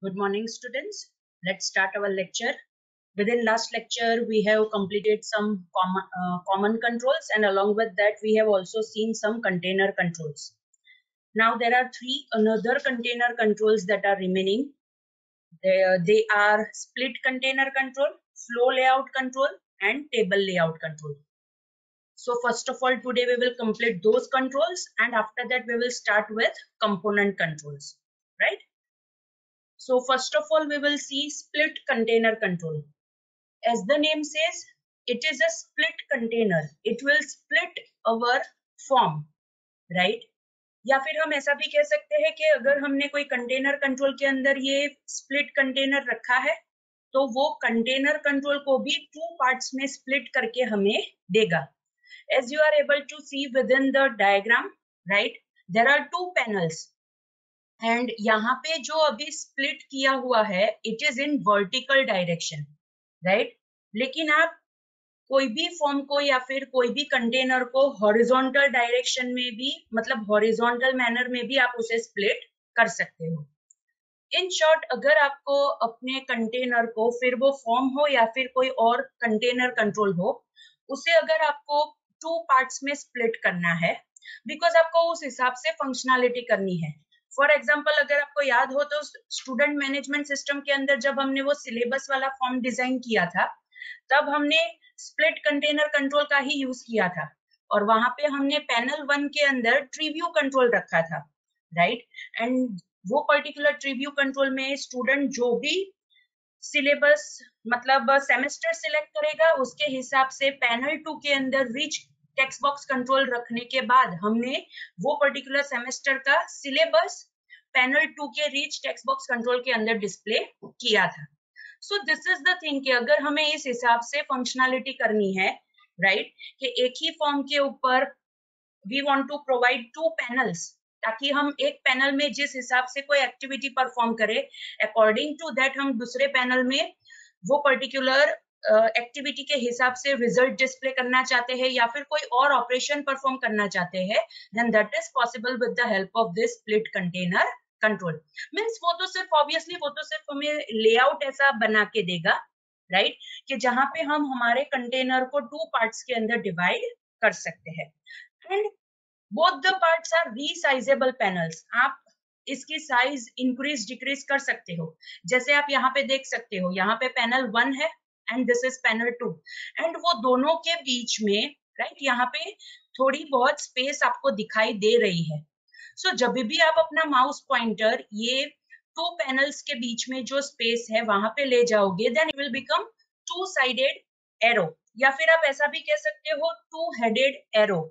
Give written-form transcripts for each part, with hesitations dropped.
Good morning, students. Let's start our lecture. Within last lecture, we have completed some common controls, and along with that, we have also seen some container controls. Now, there are three another container controls that are remaining. They are split container control, flow layout control, and table layout control. So first of all, today we will complete those controls, and after that, we will start with component controls, right? So first of all, we will see split container control. As the name says, it is a split container. It will split our form, right? या फिर हम ऐसा भी कह सकते हैं कि अगर हमने कोई कंटेनर कंट्रोल के अंदर ये स्प्लिट कंटेनर रखा है तो वो कंटेनर कंट्रोल को भी टू पार्ट्स में स्प्लिट करके हमें देगा. As you are able to see within the diagram, right, there are two panels. And यहाँ पे जो अभी स्प्लिट किया हुआ है it is in vertical direction, right. लेकिन आप कोई भी फॉर्म को या फिर कोई भी कंटेनर को हॉरिजॉन्टल डायरेक्शन में भी, मतलब हॉरिजॉन्टल मैनर में भी आप उसे स्प्लिट कर सकते हो. इन शॉर्ट, अगर आपको अपने कंटेनर को, फिर वो फॉर्म हो या फिर कोई और कंटेनर कंट्रोल हो, उसे अगर आपको टू पार्ट्स में स्प्लिट करना है, बिकॉज आपको उस हिसाब से फंक्शनैलिटी करनी है. फॉर एग्जाम्पल, अगर आपको याद हो तो स्टूडेंट मैनेजमेंट सिस्टम के अंदर जब हमने वो सिलेबस वाला फॉर्म डिजाइन किया था, तब हमने स्प्लिट कंटेनर कंट्रोल का ही यूज किया था और वहां पे हमने पैनल 1 के अंदर ट्रीव्यू कंट्रोल रखा था, राइट. एंड वो पर्टिकुलर ट्रीव्यू कंट्रोल में स्टूडेंट जो भी सिलेबस मतलब सेमेस्टर सिलेक्ट करेगा उसके हिसाब से पैनल 2 के अंदर रिच टेक्स्ट बॉक्स कंट्रोल रखने के बाद हमने वो पर्टिकुलर सेमेस्टर का सिलेबस पैनल 2 के रिच टेक्स्ट बॉक्स कंट्रोल के अंदर डिस्प्ले किया था. So this is the thing कि अगर हमें इस हिसाब से फंक्शनैलिटी करनी है, राइट, कि एक ही फॉर्म के ऊपर we want to provide two panels, ताकि हम एक पैनल में जिस हिसाब से कोई एक्टिविटी परफॉर्म करे, अकॉर्डिंग टू दैट हम दूसरे पैनल में वो पर्टिकुलर एक्टिविटी के हिसाब से रिजल्ट डिस्प्ले करना चाहते हैं या फिर कोई और ऑपरेशन परफॉर्म करना चाहते हैं, then that is possible with the help of this split container control. Means वो तो सिर्फ ऑब्वियसली वो तो सिर्फ हमें लेआउट ऐसा बना के देगा, राइट, कि जहां पे हम हमारे कंटेनर को टू पार्ट्स के अंदर डिवाइड कर सकते हैं. And both the parts are resizable panels. आप इसकी साइज इंक्रीज डिक्रीज कर सकते हो. जैसे आप यहाँ पे देख सकते हो, यहाँ पे पैनल 1 है and this is panel 2, and वो दोनों के बीच में, राइट, यहाँ पे थोड़ी बहुत स्पेस आपको दिखाई दे रही है. सो जब भी आप अपना माउस पॉइंटर ये टू पैनल्स के बीच में जो स्पेस है वहां पे ले जाओगे, then it will become two sided arrow, या फिर आप ऐसा भी कह सकते हो टू हेडेड एरो.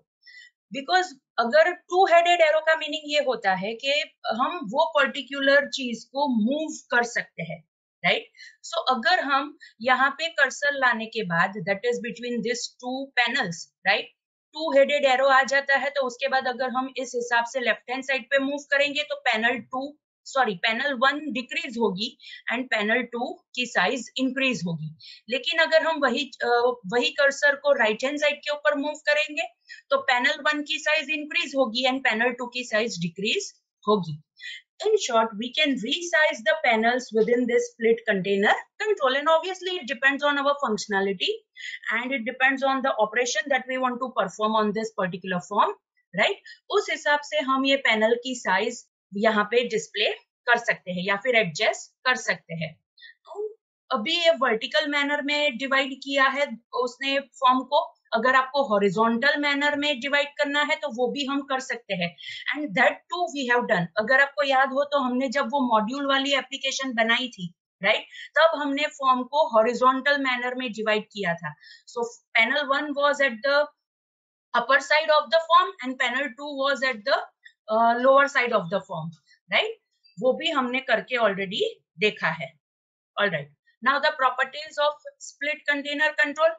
बिकॉज अगर टू हेडेड एरो का मीनिंग ये होता है कि हम वो पर्टिकुलर चीज को मूव कर सकते हैं, राइट. सो अगर हम यहाँ पे कर्सर लाने के बाद, that is between this two panels, right, two headed arrow आ जाता है, तो उसके बाद अगर हम इस हिसाब से लेफ्ट हैंड साइड पे मूव करेंगे तो पैनल 1 डिक्रीज होगी एंड पैनल 2 की साइज इंक्रीज होगी. लेकिन अगर हम वही कर्सर को राइट हैंड साइड के ऊपर मूव करेंगे तो पैनल 1 की साइज इंक्रीज होगी एंड पैनल 2 की साइज डिक्रीज होगी. In short, we can resize the panels within this split container control, and obviously it depends on our functionality and it depends on the operation that we want to perform on this particular form, right. उस हिसाब से हम ये panel की size यहाँ पे display कर सकते हैं या फिर एडजस्ट कर सकते हैं. तो अभी ये वर्टिकल मैनर में डिवाइड किया है उसने फॉर्म को, अगर आपको हॉरिजॉन्टल मैनर में डिवाइड करना है तो वो भी हम कर सकते हैं, and that too we have done. अगर आपको याद हो तो हमने जब वो मॉड्यूल वाली एप्लीकेशन बनाई थी, राइट, तब हमने फॉर्म को हॉरिजॉन्टल मैनर में डिवाइड किया था. So panel 1 was at the upper side of the form and panel 2 was at the lower side of the form, right. वो भी हमने करके ऑलरेडी देखा है. Alright, now the properties of split container control.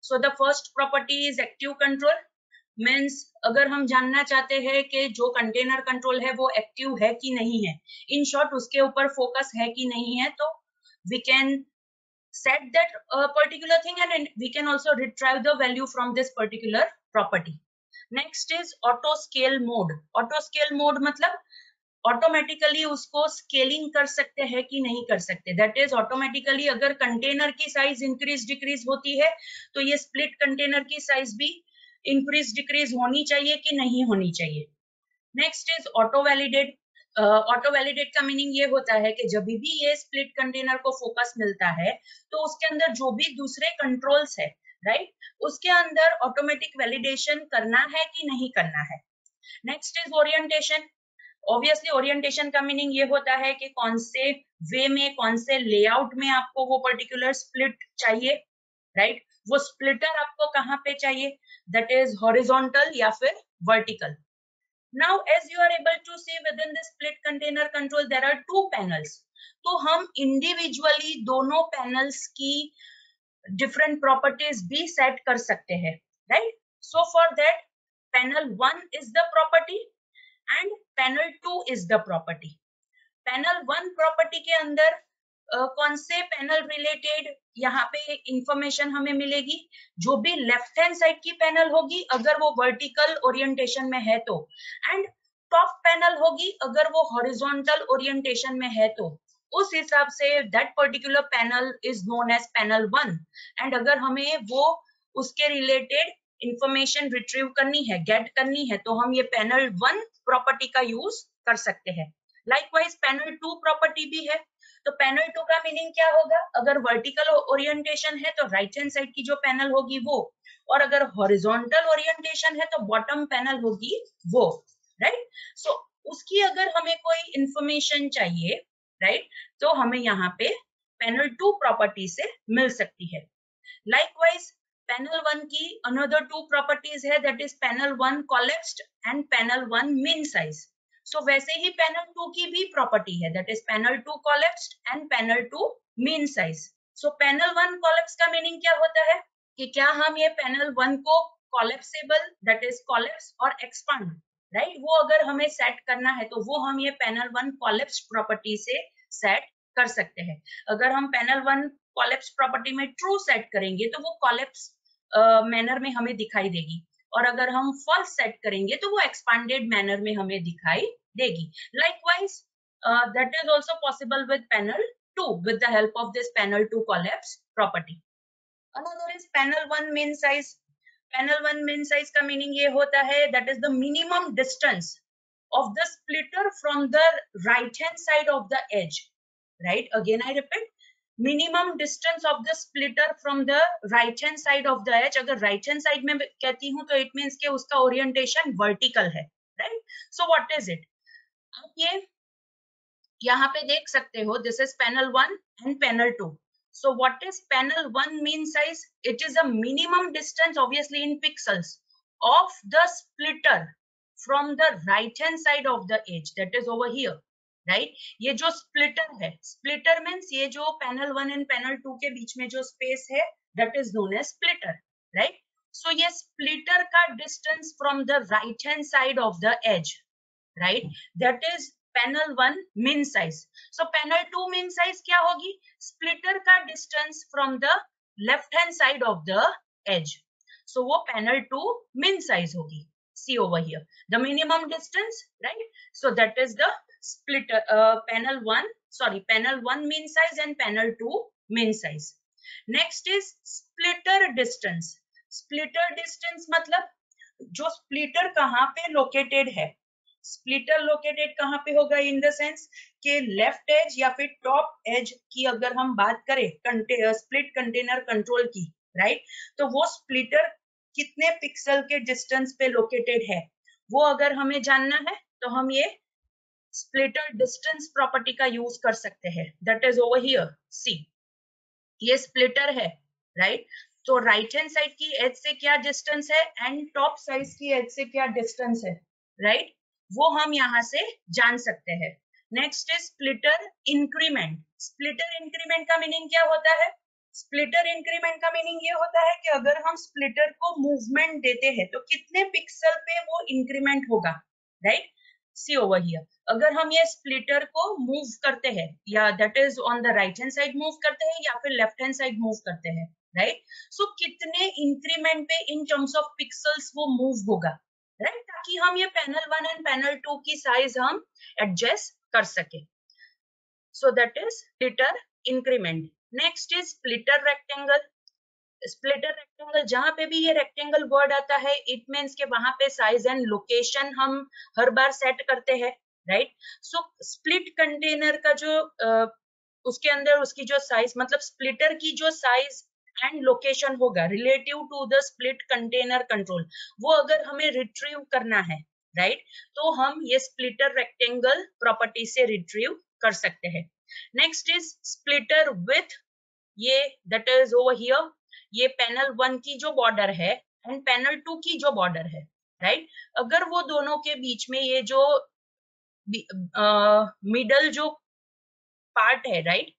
So the first property is active control. Means अगर हम जानना चाहते हैं कि जो कंटेनर कंट्रोल है वो एक्टिव है कि नहीं है, इन शॉर्ट उसके ऊपर फोकस है कि नहीं है, तो we can set that particular thing and we can also retrieve the value from this particular property. Next is auto scale mode. Auto scale mode मतलब ऑटोमेटिकली उसको स्केलिंग कर सकते हैं कि नहीं कर सकते। दैट इज ऑटोमेटिकली अगर कंटेनर की साइज इंक्रीज डिक्रीज होती है तो ये स्प्लिट कंटेनर की साइज भी इंक्रीज डिक्रीज होनी चाहिए कि नहीं होनी चाहिए। Next is auto validate. Auto validate का मीनिंग ये होता है कि जब भी ये स्प्लिट कंटेनर को फोकस मिलता है तो उसके अंदर जो भी दूसरे कंट्रोल्स है, राइट, उसके अंदर ऑटोमेटिक वैलिडेशन करना है कि नहीं करना है। Next is orientation. Obviously orientation का मीनिंग ये होता है कि कौन से वे में, कौन से लेआउट में आपको वो पर्टिकुलर स्प्लिट चाहिए, राइट, वो स्प्लिटर आपको कहाँ पे चाहिए, दैट इज हॉरिजॉन्टल या फिर vertical. Now, as you are able to see within the split container control, there are two panels. तो हम individually दोनों panels की different properties भी set कर सकते हैं, right? So for that, panel 1 is the property and panel 2 is the property. Panel 1 property के अंदर कौन से पैनल रिलेटेड यहाँ पे इंफॉर्मेशन हमें मिलेगी, जो भी लेफ्ट हैंड साइड की पैनल होगी अगर वो वर्टिकल ओरिएंटेशन में है तो, एंड टॉप पैनल होगी अगर वो हॉरिजॉन्टल ओरिएंटेशन में है तो उस हिसाब से that particular panel is known as panel 1। And अगर हमें वो उसके रिलेटेड इंफॉर्मेशन रिट्रीव करनी है, गेट करनी है, तो हम ये पैनल 1 प्रॉपर्टी का यूज कर सकते हैं। लाइकवाइज पैनल 2 प्रॉपर्टी भी है। तो पैनल 2 का मीनिंग क्या होगा, अगर वर्टिकल ओरिएंटेशन है तो राइट हैंड साइड की जो पैनल होगी वो, और अगर हॉरिजॉन्टल ओरिएंटेशन है तो बॉटम पैनल होगी वो, राइट। सो उसकी अगर हमें कोई इंफॉर्मेशन चाहिए, राइट, तो हमें यहाँ पे पैनल 2 प्रॉपर्टी से मिल सकती है। लाइकवाइज पैनल 1 की अनदर 2 प्रॉपर्टीज है, that is panel 1 collapsed and panel 1 min size. So वैसे ही पैनल 2 की भी प्रॉपर्टी है, that is panel 2 collapsed and panel 2 min size. So panel 1 collapse का मीनिंग क्या होता है कि क्या हम ये पैनल 1 को कोलैप्सेबल, दैट इज कोलैप्स और एक्सपांड, राइट, वो अगर हमें सेट करना है तो वो हम ये पैनल 1 कोलैप्स प्रॉपर्टी से सेट कर सकते हैं। अगर हम पैनल 1 कोलैप्स प्रॉपर्टी में ट्रू सेट करेंगे तो वो कोलैप्स मैनर में हमें दिखाई देगी, और अगर हम फॉल्स सेट करेंगे तो वो एक्सपांडेड मैनर में हमें दिखाई देगी। Likewise, that is also possible with panel 2 with the help of this panel 2 collapse property. Another is panel 1 mean size. Panel 1 mean size का meaning ये होता है that is the minimum distance of the splitter from the right hand side of the edge. Right? Again I repeat, minimum distance of the splitter from the right hand side of the edge. अगर right hand side में कहती हूँ तो it means कि उसका orientation vertical है, right? So what is it? आप ये यहाँ पे देख सकते हो, this is panel 1 and panel 2. So what is panel 1 mean size? It is a minimum distance, obviously in pixels, of the splitter from the right hand side of the edge, that is over here, right? ये जो splitter है, splitter means ये जो panel 1 and panel 2 के बीच में जो space है, that is known as splitter, right? So ये splitter का distance from the right hand side of the edge, right, that is panel 1 min size. So panel 2 min size क्या होगी, splitter का distance from the left hand side of the edge. So वो panel 2 min size होगी। See over here the minimum distance, right, so that is the splitter panel 1, sorry panel 1 min size and panel 2 min size. Next is splitter distance. Splitter distance मतलब जो splitter कहाँ पे located है, splitter located कहाँ पे होगा, in the sense कि left edge या फिर टॉप एज की अगर हम बात करें स्प्लिट कंटेनर कंट्रोल की, राइट, तो वो स्प्लिटर कितने पिक्सल के डिस्टेंस पे लोकेटेड है वो अगर हमें जानना है तो हम ये स्प्लिटर डिस्टेंस प्रॉपर्टी का यूज कर सकते हैं, दैट इज ओवर हियर। सी ये स्प्लिटर है, राइट, तो राइट हैंड साइड की एज से क्या डिस्टेंस है एंड टॉप साइड की एज से क्या डिस्टेंस है, राइट, वो हम यहाँ से जान सकते हैं। Next is splitter increment. Splitter increment का मीनिंग क्या होता है, स्प्लिटर इंक्रीमेंट का मीनिंग ये होता है कि अगर हम स्प्लिटर को मूवमेंट देते हैं तो कितने पिक्सल पे वो इंक्रीमेंट होगा, राइट। सी ओवर हियर, अगर हम ये स्प्लिटर को मूव करते हैं, या that is on the right hand side move करते हैं या फिर लेफ्ट हैंड साइड मूव करते हैं, राइट, सो कितने इंक्रीमेंट पे इन टर्म्स ऑफ पिक्सल्स वो मूव होगा, राइट, ताकि हम ये पैनल 1 एंड पैनल 2 की साइज हम एडजस्ट कर सके. So that is splitter increment. Next is splitter rectangle. Splitter rectangle, जहां पे भी ये रेक्टेंगल वर्ड आता है इट मीन्स के वहां पे साइज एंड लोकेशन हम हर बार सेट करते हैं, राइट. सो स्प्लिट कंटेनर का जो उसके अंदर उसकी जो साइज मतलब स्प्लिटर की जो साइज एंड लोकेशन होगा relative to the split container control, वो अगर हमें रिट्रीव करना है, राइट, तो हम ये स्प्लिटर रेक्टेंगल प्रॉपर्टी से रिट्रीव कर सकते हैं. नेक्स्ट इज स्प्लिटर विथ, ये दैट इज ओवर हियर, ये पैनल 1 की जो बॉर्डर है एंड पैनल 2 की जो बॉर्डर है, राइट. अगर वो दोनों के बीच में ये जो मिडल जो पार्ट है, राइट,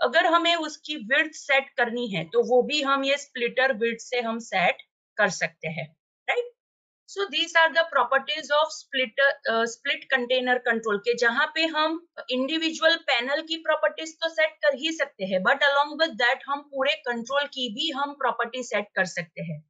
अगर हमें उसकी विड्थ सेट करनी है तो वो भी हम ये स्प्लिटर विड्थ से हम सेट कर सकते हैं, right. So these are the properties of split container control के जहां पे हम इंडिविजुअल पैनल की प्रॉपर्टीज तो सेट कर ही सकते हैं, बट अलोंग विद दैट हम पूरे कंट्रोल की भी हम प्रॉपर्टी सेट कर सकते हैं.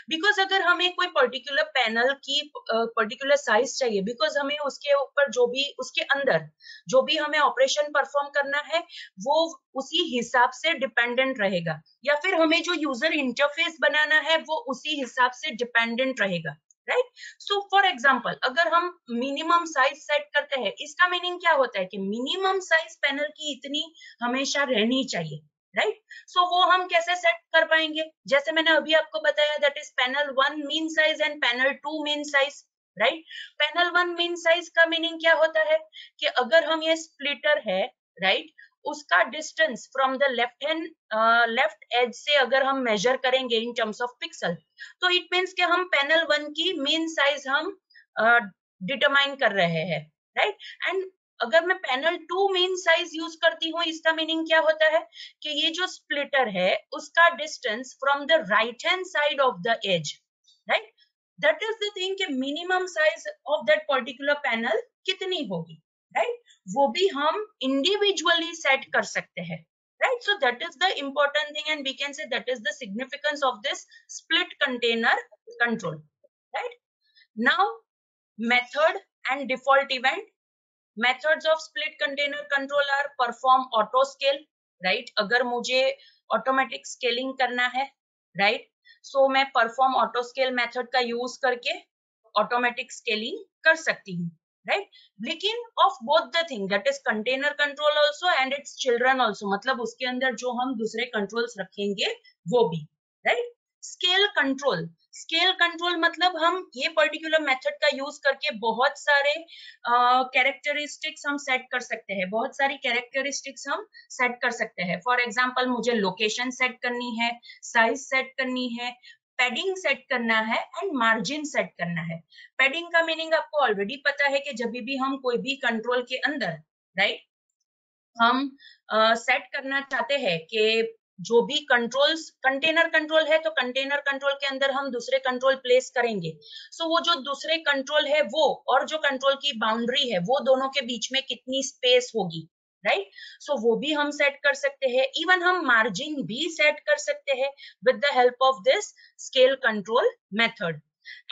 बिकॉज अगर हमें कोई पर्टिकुलर पैनल की पर्टिकुलर साइज चाहिए, बिकॉज हमें उसके ऊपर जो भी उसके अंदर जो भी हमें ऑपरेशन परफॉर्म करना है वो उसी हिसाब से डिपेंडेंट रहेगा, या फिर हमें जो यूजर इंटरफेस बनाना है वो उसी हिसाब से डिपेंडेंट रहेगा, राइट. सो फॉर एग्जाम्पल अगर हम मिनिमम साइज सेट करते हैं, इसका मीनिंग क्या होता है कि मिनिमम साइज पैनल की इतनी हमेशा रहनी चाहिए, राइट. सो वो हम कैसे सेट कर पाएंगे, जैसे मैंने अभी आपको बताया that is panel 1 min size and panel 2 min size, right. Panel 1 min size का मीनिंग क्या होता है कि अगर हम ये स्प्लिटर है, राइट, उसका distance from the left hand left edge से अगर हम मेजर करेंगे इन टर्म्स ऑफ पिक्सल, तो इट मीन्स कि हम पैनल 1 की मीन साइज हम डिटरमाइन कर रहे हैं, राइट. एंड अगर मैं पैनल 2 मीन साइज यूज करती हूँ, इसका मीनिंग क्या होता है कि ये जो स्प्लिटर है उसका distance from the right hand side of the edge, right. That is the thing कि minimum size of that particular panel कितनी होगी, राइट, वो भी हम इंडिविजुअली सेट कर सकते हैं, right. So that is the important thing and we can say that is the significance of this split container control, right. Now method and default event. Methods of split container control are perform auto scale, right. अगर मुझे automatic scaling करना है, right, so मैं perform auto scale method का use करके automatic scaling कर सकती हूँ, राइट. लेकिन of both the thing that is container control also and it's children also, मतलब उसके अंदर जो हम दूसरे कंट्रोल्स रखेंगे वो भी, right. Scale control, scale control मतलब हम ये पर्टिकुलर मेथड का यूज करके बहुत सारे कैरेक्टरिस्टिक्स हम सेट कर सकते हैं, बहुत सारी कैरेक्टरिस्टिक्स हम सेट कर सकते हैं. फॉर एग्जांपल मुझे लोकेशन सेट करनी है, साइज सेट करनी है, पैडिंग सेट करना है एंड मार्जिन सेट करना है. पैडिंग का मीनिंग आपको ऑलरेडी पता है कि जब भी हम कोई भी कंट्रोल के अंदर, राइट, हम सेट करना चाहते हैं कि जो भी कंट्रोल्स कंटेनर कंट्रोल है तो कंटेनर कंट्रोल के अंदर हम दूसरे कंट्रोल प्लेस करेंगे, सो वो जो दूसरे कंट्रोल है वो और जो कंट्रोल की बाउंड्री है वो दोनों के बीच में कितनी स्पेस होगी, राइट. सो वो भी हम सेट कर सकते हैं. इवन हम मार्जिन भी सेट कर सकते हैं with the help of this scale control method.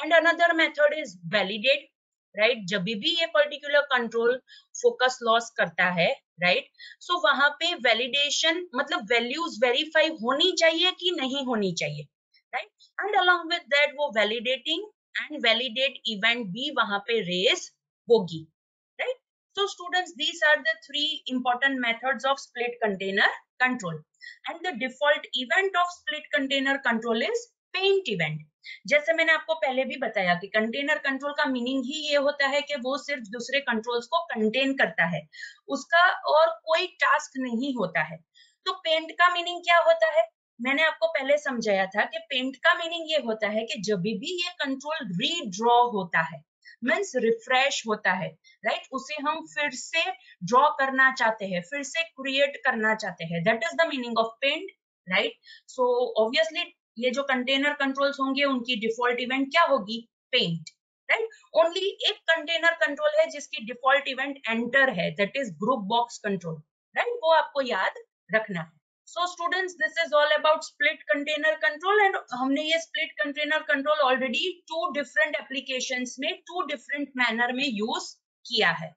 And another method is validate, right. जब भी ये पर्टिकुलर कंट्रोल फोकस लॉस करता है, राइट, सो वहां पे वैलिडेशन मतलब वैल्यूज वेरीफाई होनी चाहिए कि नहीं होनी चाहिए, right. And along with that वो वैलिडेटिंग एंड वैलिडेट इवेंट भी वहां पे रेज होगी, right. So students, these are the three important methods of split container control, and the default event of split container control is paint event. जैसे मैंने आपको पहले भी बताया कि कंटेनर कंट्रोल का मीनिंग ही ये होता है कि वो सिर्फ दूसरे कंट्रोल्स को कंटेन करता है, उसका और कोई टास्क नहीं होता है. तो पेंट का मीनिंग क्या होता है, मैंने आपको पहले समझाया था कि पेंट का मीनिंग ये होता है कि जब भी ये कंट्रोल रीड्रॉ होता है, मीन्स रिफ्रेश होता है, राइट, उसे हम फिर से ड्रॉ करना चाहते हैं, फिर से क्रिएट करना चाहते हैं, that is the meaning of paint, right. So obviously ये जो कंटेनर कंट्रोल्स होंगे उनकी डिफॉल्ट इवेंट क्या होगी, पेंट, राइट. ओनली एक कंटेनर कंट्रोल है जिसकी डिफॉल्ट इवेंट एंटर है, that is group box control, right, वो आपको याद रखना है. So students, this is all about split container control, and हमने ये split container control already 2 different applications में 2 डिफरेंट मैनर में यूज किया है.